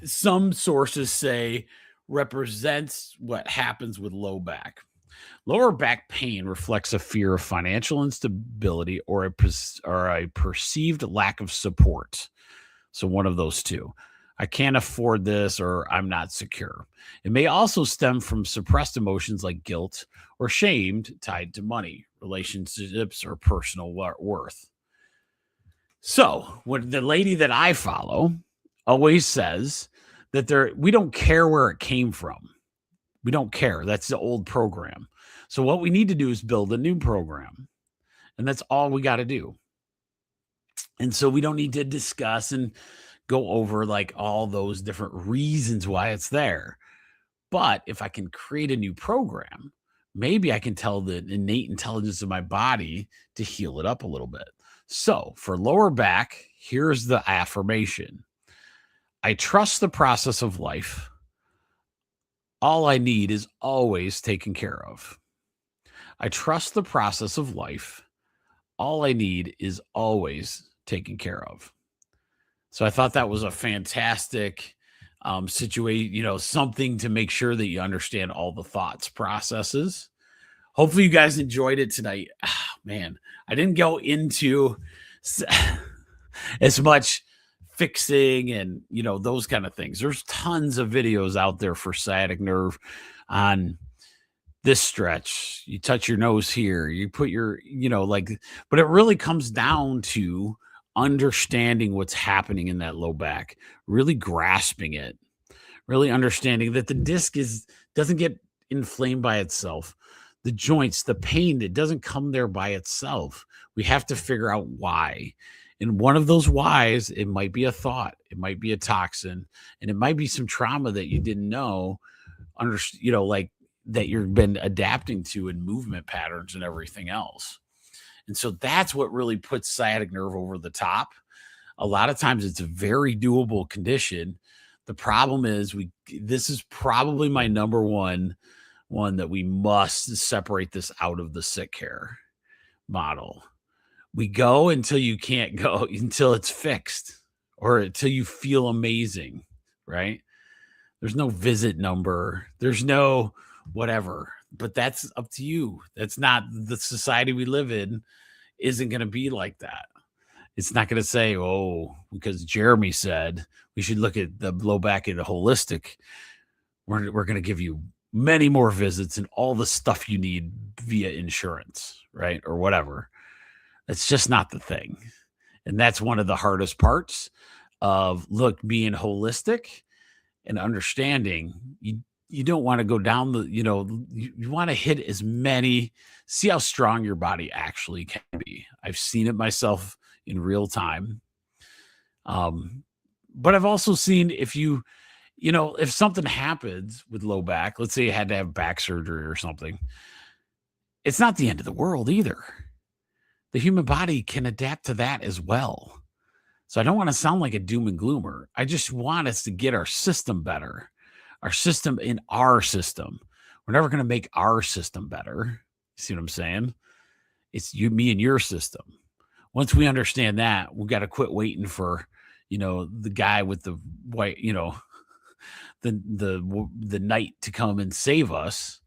some sources say represents what happens with low back. Lower back pain reflects a fear of financial instability or a perceived lack of support. So one of those two. I can't afford this or I'm not secure. It may also stem from suppressed emotions like guilt or shame tied to money, relationships, or personal worth. So when the lady that I follow always says that we don't care where it came from. We don't care. That's the old program. So what we need to do is build a new program. And that's all we got to do. And so we don't need to discuss and go over like all those different reasons why it's there. But if I can create a new program, maybe I can tell the innate intelligence of my body to heal it up a little bit. So for lower back, here's the affirmation. I trust the process of life. All I need is always taken care of. I trust the process of life. All I need is always taken care of. So I thought that was a fantastic situation, something to make sure that you understand all the thoughts processes. Hopefully you guys enjoyed it tonight. Man, I didn't go into as much fixing and, those kind of things. There's tons of videos out there for sciatic nerve on this stretch. You touch your nose here, you put your, but it really comes down to understanding what's happening in that low back, really grasping it, really understanding that the disc doesn't get inflamed by itself. The joints, the pain, it doesn't come there by itself. We have to figure out why. And one of those whys, it might be a thought, it might be a toxin, and it might be some trauma that you didn't know, that you've been adapting to in movement patterns and everything else. And so that's what really puts sciatic nerve over the top. A lot of times it's a very doable condition. The problem is this is probably my number one that we must separate this out of the sick care model. We go until you can't go, until it's fixed or until you feel amazing, right? There's no visit number. There's no whatever, but that's up to you. That's not the society we live in. Isn't going to be like that. It's not going to say, because Jeromy said we should look at the low back in a holistic. We're going to give you many more visits and all the stuff you need via insurance, right? Or whatever. That's just not the thing. And that's one of the hardest parts of being holistic and understanding. You don't want to go down you want to hit as many, see how strong your body actually can be. I've seen it myself in real time. But I've also seen if something happens with low back, let's say you had to have back surgery or something, it's not the end of the world either. The human body can adapt to that as well. So I don't want to sound like a doom and gloomer. I just want us to get our system better. Our system in our system. We're never going to make our system better. You see what I'm saying? It's you, me, and your system. Once we understand that, we got to quit waiting for, the guy with the white, the knight to come and save us.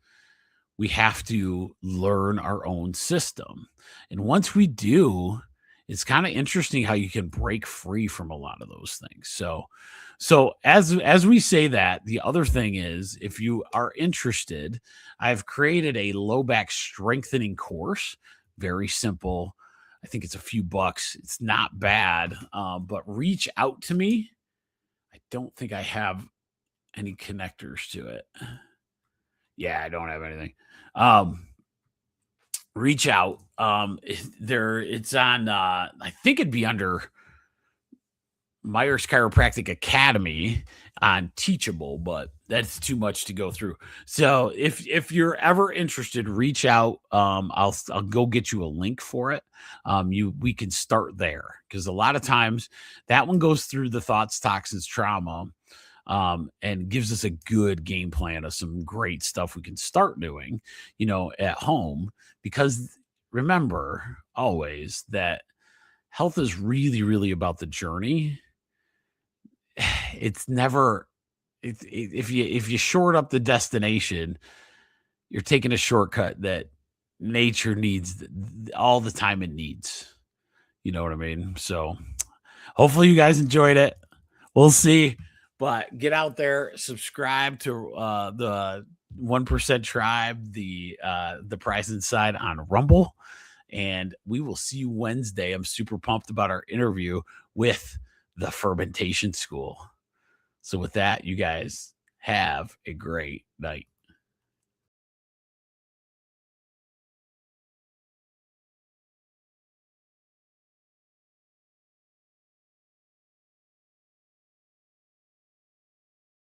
we have to learn our own system. And once we do, it's kind of interesting how you can break free from a lot of those things. So as we say that, the other thing is, if you are interested, I've created a low back strengthening course. Very simple. I think it's a few bucks. It's not bad, but reach out to me. I don't think I have any connectors to it. Yeah, I don't have anything. Reach out. It's on, I think it'd be under Myers Chiropractic Academy on Teachable, but that's too much to go through. So if you're ever interested, reach out. I'll go get you a link for it. We can start there, because a lot of times that one goes through the thoughts, toxins, trauma, and gives us a good game plan of some great stuff we can start doing, at home. Because remember always that health is really, really about the journey. It's never, if you short up the destination, you're taking a shortcut that nature needs all the time it needs. You know what I mean? So hopefully you guys enjoyed it. We'll see. But get out there, subscribe to the 1% Tribe, the Prize Inside on Rumble, and we will see you Wednesday. I'm super pumped about our interview with the Fermentation School. So with that, you guys have a great night.